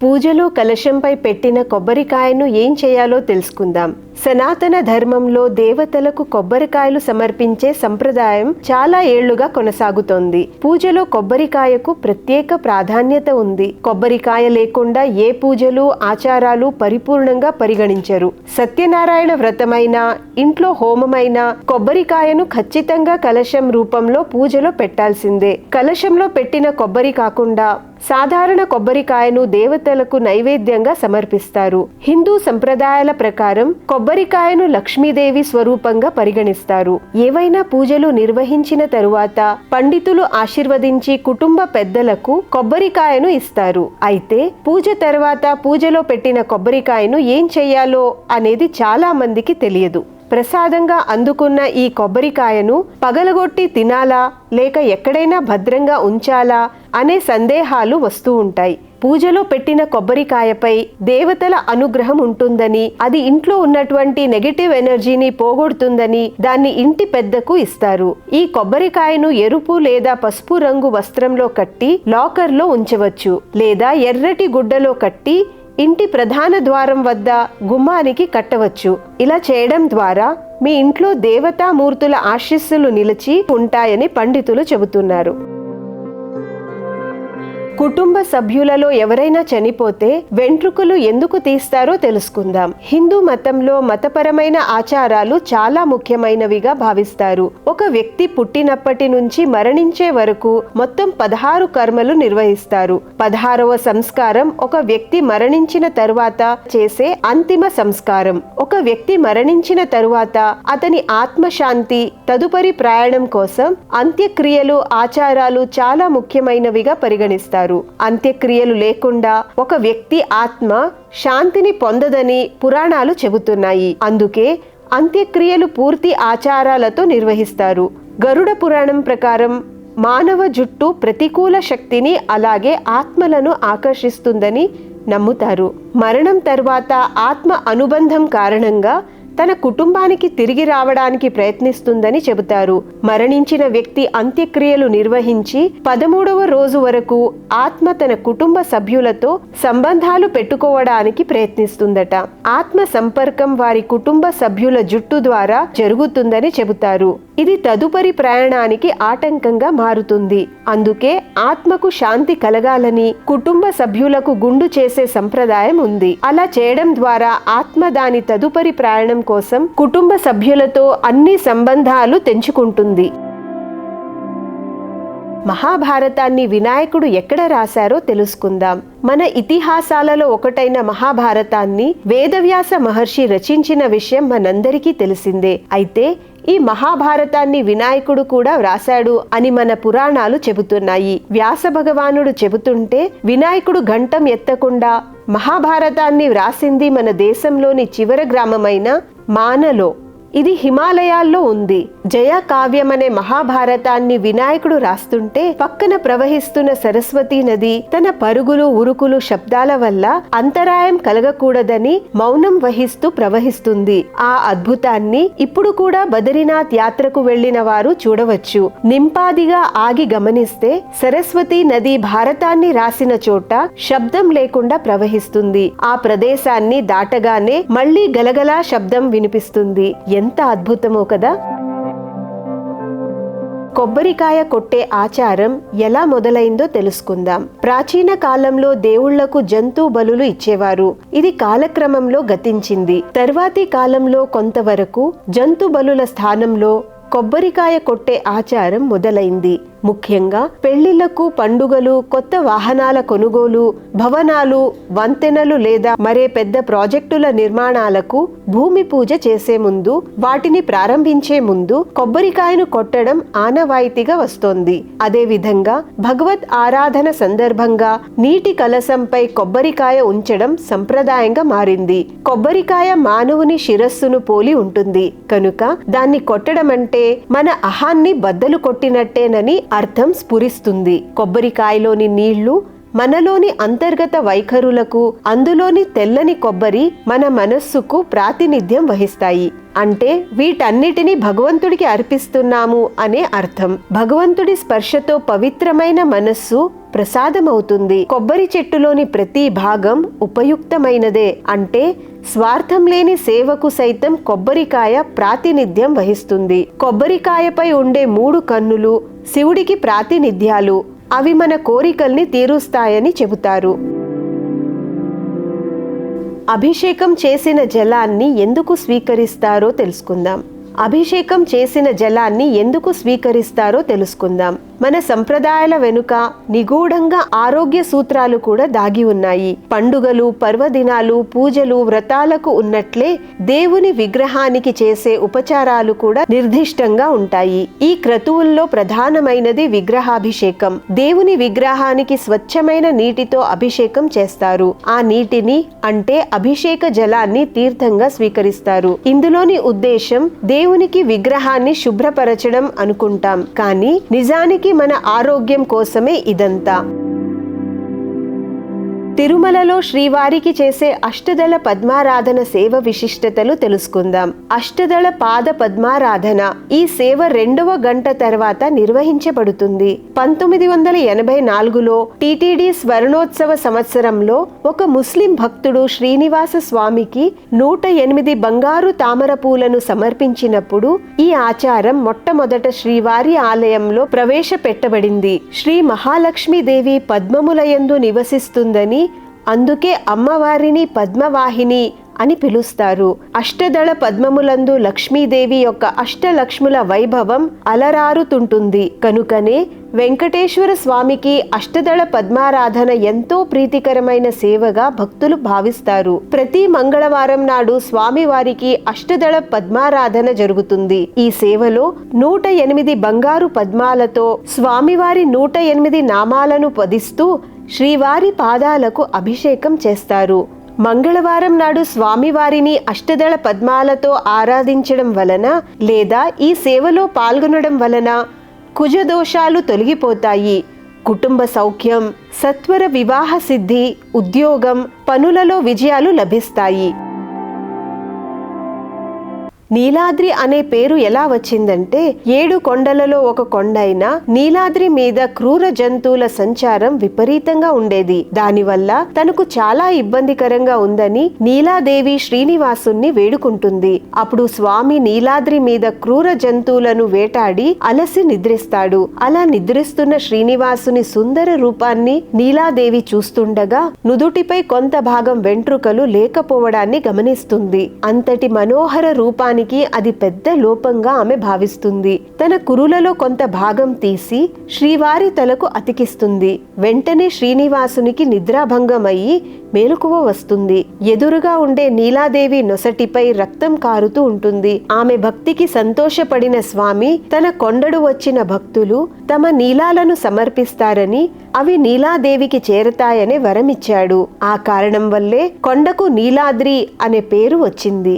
పూజలో కలశంపై పెట్టిన కొబ్బరికాయను ఏం చేయాలో తెలుసుకుందాం. సనాతన ధర్మంలో దేవతలకు కొబ్బరికాయలు సమర్పించే సంప్రదాయం చాలా ఏళ్లుగా కొనసాగుతోంది. పూజలో కొబ్బరికాయకు ప్రత్యేక ప్రాధాన్యత ఉంది. కొబ్బరికాయ లేకుండా ఏ పూజలు ఆచారాలు పరిపూర్ణంగా పరిగణించరు. సత్యనారాయణ వ్రతమైనా ఇంట్లో హోమమైనా కొబ్బరికాయను ఖచ్చితంగా కలశం రూపంలో పూజలో పెట్టాల్సిందే. కలశంలో పెట్టిన కొబ్బరి కాకుండా సాధారణ కొబ్బరికాయను దేవతలకు నైవేద్యంగా సమర్పిస్తారు. హిందూ సంప్రదాయాల ప్రకారం కొబ్బరికాయను లక్ష్మీదేవి స్వరూపంగా పరిగణిస్తారు. ఏవైనా పూజలు నిర్వహించిన తరువాత పండితులు ఆశీర్వదించి కుటుంబ పెద్దలకు కొబ్బరికాయను ఇస్తారు. అయితే పూజ తర్వాత పూజలో పెట్టిన కొబ్బరికాయను ఏం చెయ్యాలో అనేది చాలా మందికి తెలియదు. ప్రసాదంగా అందుకున్న ఈ కొబ్బరికాయను పగలగొట్టి తినాలా లేక ఎక్కడైనా భద్రంగా ఉంచాలా అనే సందేహాలు వస్తూ ఉంటాయి. పూజలో పెట్టిన కొబ్బరికాయపై దేవతల అనుగ్రహం ఉంటుందని, అది ఇంట్లో ఉన్నటువంటి నెగటివ్ ఎనర్జీని పోగొడుతుందని దాన్ని ఇంటి పెద్దకు ఇస్తారు. ఈ కొబ్బరికాయను ఎరుపు లేదా పసుపు రంగు వస్త్రంలో కట్టి లాకర్లో ఉంచవచ్చు, లేదా ఎర్రటి గుడ్డలో కట్టి ఇంటి ప్రధాన ద్వారం వద్ద గుమ్మానికి కట్టవచ్చు. ఇలా చేయడం ద్వారా మీ ఇంట్లో దేవతామూర్తుల ఆశీస్సులు నిలిచి ఉంటాయని పండితులు చెబుతున్నారు. కుటుంబ సభ్యులలో ఎవరైనా చనిపోతే వెంట్రుకలు ఎందుకు తీస్తారో తెలుసుకుందాం. హిందూ మతంలో మతపరమైన ఆచారాలు చాలా ముఖ్యమైనవిగా భావిస్తారు. ఒక వ్యక్తి పుట్టినప్పటి నుంచి మరణించే వరకు మొత్తం 16 కర్మలు నిర్వహిస్తారు. 16వ సంస్కారం ఒక వ్యక్తి మరణించిన తరువాత చేసే అంతిమ సంస్కారం. ఒక వ్యక్తి మరణించిన తరువాత అతని ఆత్మశాంతి తదుపరి ప్రయాణం కోసం అంత్యక్రియలు ఆచారాలు చాలా ముఖ్యమైనవిగా పరిగణిస్తారు. అంత్యక్రియలు లేకుండా ఒక వ్యక్తి ఆత్మ శాంతిని పొందదని పురాణాలు చెబుతున్నాయి. అందుకే అంత్యక్రియలు పూర్తి ఆచారాలతో నిర్వహిస్తారు. గరుడ పురాణం ప్రకారం మానవ జుట్టు ప్రతికూల శక్తిని అలాగే ఆత్మలను ఆకర్షిస్తుందని నమ్ముతారు. మరణం తర్వాత ఆత్మ అనుబంధం కారణంగా తన కుటుంబానికి తిరిగి రావడానికి ప్రయత్నిస్తుందని చెబుతారు. మరణించిన వ్యక్తి అంత్యక్రియలు నిర్వహించి 13వ రోజు వరకు ఆత్మ తన కుటుంబ సభ్యులతో సంబంధాలు పెట్టుకోవడానికి ప్రయత్నిస్తుందట. ఆత్మ సంపర్కం వారి కుటుంబ సభ్యుల జుట్టు ద్వారా జరుగుతుందని చెబుతారు. ఇది తదుపరి ప్రయాణానికి ఆటంకంగా మారుతుంది. అందుకే ఆత్మకు శాంతి కలగాలని కుటుంబ సభ్యులకు గుండు చేసే సంప్రదాయం ఉంది. అలా చేయడం ద్వారా ఆత్మ దాని తదుపరి ప్రయాణం కోసం కుటుంబ సభ్యులతో అన్ని సంబంధాలు తెంచుకుంటుంది. మహాభారతాన్ని వినాయకుడు ఎక్కడ రాశారో తెలుసుకుందాం. మన ఇతిహాసాలలో ఒకటైన మహాభారతాన్ని వేదవ్యాస మహర్షి రచించిన విషయం మనందరికీ తెలిసిందే. అయితే ఈ మహాభారతాన్ని వినాయకుడు కూడా వ్రాసాడు అని మన పురాణాలు చెబుతున్నాయి. వ్యాస భగవానుడు చెబుతుంటే వినాయకుడు ఘంటం ఎత్తకుండా మహాభారతాన్ని వ్రాసింది మన దేశంలోని చివరి గ్రామమైన మానలో. ఇది హిమాలయాల్లో ఉంది. జయ కావ్యం అనే మహాభారతాన్ని వినాయకుడు రాస్తుంటే పక్కన ప్రవహిస్తున్న సరస్వతీ నది తన పరుగులు ఉరుకులు శబ్దాల వల్ల అంతరాయం కలగకూడదని మౌనం వహిస్తూ ప్రవహిస్తుంది. ఆ అద్భుతాన్ని ఇప్పుడు కూడా బదరీనాథ్ యాత్రకు వెళ్లిన వారు చూడవచ్చు. నింపాదిగా ఆగి గమనిస్తే సరస్వతీ నది భారతాన్ని రాసిన చోట శబ్దం లేకుండా ప్రవహిస్తుంది. ఆ ప్రదేశాన్ని దాటగానే మళ్లీ గలగలా శబ్దం వినిపిస్తుంది. ఎంత అద్భుతమో కదా. కొబ్బరికాయ కొట్టే ఆచారం ఎలా మొదలైందో తెలుసుకుందాం. ప్రాచీన కాలంలో దేవుళ్లకు జంతు బలులు ఇచ్చేవారు. ఇది కాలక్రమంలో గతించింది. తర్వాతి కాలంలో కొంతవరకు జంతు బలుల స్థానంలో కొబ్బరికాయ కొట్టే ఆచారం మొదలైంది. ముఖ్యంగా పెళ్లిళ్లకు, పండుగలు, కొత్త వాహనాల కొనుగోలు, భవనాలు, వంతెనలు లేదా మరే పెద్ద ప్రాజెక్టుల నిర్మాణాలకు భూమి పూజ చేసే ముందు, వాటిని ప్రారంభించే ముందు కొబ్బరికాయను కొట్టడం ఆనవాయితీగా వస్తోంది. అదే విధంగా భగవత్ ఆరాధన సందర్భంగా నీటి కలశంపై కొబ్బరికాయ ఉంచడం సంప్రదాయంగా మారింది. కొబ్బరికాయ మానవుని శిరస్సును పోలి ఉంటుంది కనుక దాన్ని కొట్టడం అంటే మన అహాన్ని బద్దలు కొట్టినట్టేనని అర్థం స్ఫురిస్తుంది. కొబ్బరికాయలోని నీళ్లు మనలోని అంతర్గత వైఖరులకు, అందులోని తెల్లని కొబ్బరి మన మనస్సుకు ప్రాతినిధ్యం వహిస్తాయి. అంటే వీటన్నిటిని భగవంతుడికి అర్పిస్తున్నాము అనే అర్థం. భగవంతుడి స్పర్శతో పవిత్రమైన మనస్సు ప్రసాదమవుతుంది. కొబ్బరి చెట్టులోని ప్రతి భాగం ఉపయుక్తమైనదే. అంటే స్వార్థం లేని సేవకు సైతం కొబ్బరికాయ ప్రాతినిధ్యం వహిస్తుంది. కొబ్బరికాయపై ఉండే 3 కన్నులు శివుడికి ప్రాతినిధ్యాలు. అవి మన కోరికల్ని తీరుస్తాయని చెబుతారు. అభిషేకం చేసిన జలాన్ని ఎందుకు స్వీకరిస్తారో తెలుసుకుందాం. అభిషేకం చేసిన జలాన్ని ఎందుకు స్వీకరిస్తారో తెలుసుకుందాం. మన సంప్రదాయాల వెనుక నిగూఢంగా ఆరోగ్య సూత్రాలు కూడా దాగి ఉన్నాయి. పండుగలు, పర్వదినాలు, పూజలు, వ్రతాలకు ఉన్నట్లే దేవుని విగ్రహానికి చేసే ఉపచారాలు కూడా నిర్దిష్టంగా ఉంటాయి. ఈ క్రతువుల్లో ప్రధానమైనది విగ్రహాభిషేకం. దేవుని విగ్రహానికి స్వచ్ఛమైన నీటితో అభిషేకం చేస్తారు. ఆ నీటిని అంటే అభిషేక జలాన్ని తీర్థంగా స్వీకరిస్తారు. ఇందులోని ఉద్దేశం దేవునికి విగ్రహాన్ని శుభ్రపరచడం అనుకుంటాం, కానీ నిజానికి మన ఆరోగ్యం కోసమే ఇదంతా. తిరుమలలో శ్రీవారికి చేసే అష్టదళ పద్మారాధన సేవ విశిష్టతలు తెలుసుకుందాం. అష్టదళ పాద పద్మారాధన ఈ సేవ 2వ గంట తర్వాత నిర్వహించబడుతుంది. 1984లో టీటీడీ స్వర్ణోత్సవ సంవత్సరంలో ఒక ముస్లిం భక్తుడు శ్రీనివాస స్వామికి 108 బంగారు తామర పూలను సమర్పించినప్పుడు ఈ ఆచారం మొట్టమొదట శ్రీవారి ఆలయంలో ప్రవేశపెట్టబడింది. శ్రీ మహాలక్ష్మీదేవి పద్మములయందు నివసిస్తుందని, అందుకే అమ్మవారిని పద్మవాహిని అని పిలుస్తారు. అష్టదళ పద్మములందు లక్ష్మీదేవి యొక్క అష్టలక్ష్ముల వైభవం అలరారుతుంటుంది. కనుకనే వెంకటేశ్వర స్వామికి అష్టదళ పద్మారాధన ఎంతో ప్రీతికరమైన సేవగా భక్తులు భావిస్తారు. ప్రతి మంగళవారం నాడు స్వామివారికి అష్టదళ పద్మారాధన జరుగుతుంది. ఈ సేవలో 108 బంగారు పద్మాలతో స్వామివారి 108 నామాలను పదిస్తూ శ్రీవారి పాదాలకు అభిషేకం చేస్తారు. మంగళవారం నాడు స్వామివారిని అష్టదళ పద్మాలతో ఆరాధించడం వలన లేదా ఈ సేవలో పాల్గొనడం వలన కుజదోషాలు తొలగిపోతాయి. కుటుంబ సౌఖ్యం, సత్వర వివాహ సిద్ధి, ఉద్యోగం, పనులలో విజయాలు లభిస్తాయి. నీలాద్రి అనే పేరు ఎలా వచ్చిందంటే 7 కొండలలో ఒక కొండ అయిన నీలాద్రి మీద క్రూర జంతువుల సంచారం విపరీతంగా ఉండేది. దానివల్ల తనకు చాలా ఇబ్బందికరంగా ఉందని నీలాదేవి శ్రీనివాసుని వేడుకుంటుంది. అప్పుడు స్వామి నీలాద్రి మీద క్రూర జంతువులను వేటాడి అలసి నిద్రిస్తాడు. అలా నిద్రిస్తున్న శ్రీనివాసుని సుందర రూపాన్ని నీలాదేవి చూస్తుండగా నుదుటిపై కొంత భాగం వెంట్రుకలు లేకపోవడాన్ని గమనిస్తుంది. అంతటి మనోహర రూపాన్ని అది పెద్ద లోపంగా ఆమె భావిస్తుంది. తన కురులలో కొంత భాగం తీసి శ్రీవారి తలకు అతికిస్తుంది. వెంటనే శ్రీనివాసునికి నిద్రాభంగమయ్యి మేలుకువ వస్తుంది. ఎదురుగా ఉండే నీలాదేవి నొసటిపై రక్తం కారుతూ ఉంటుంది. ఆమె భక్తికి సంతోషపడిన స్వామి తన కొండడు వచ్చిన భక్తులు తమ నీలాలను సమర్పిస్తారని, అవి నీలాదేవికి చేరతాయనే వరమిచ్చాడు. ఆ కారణం వల్లే కొండకు నీలాద్రి అనే పేరు వచ్చింది.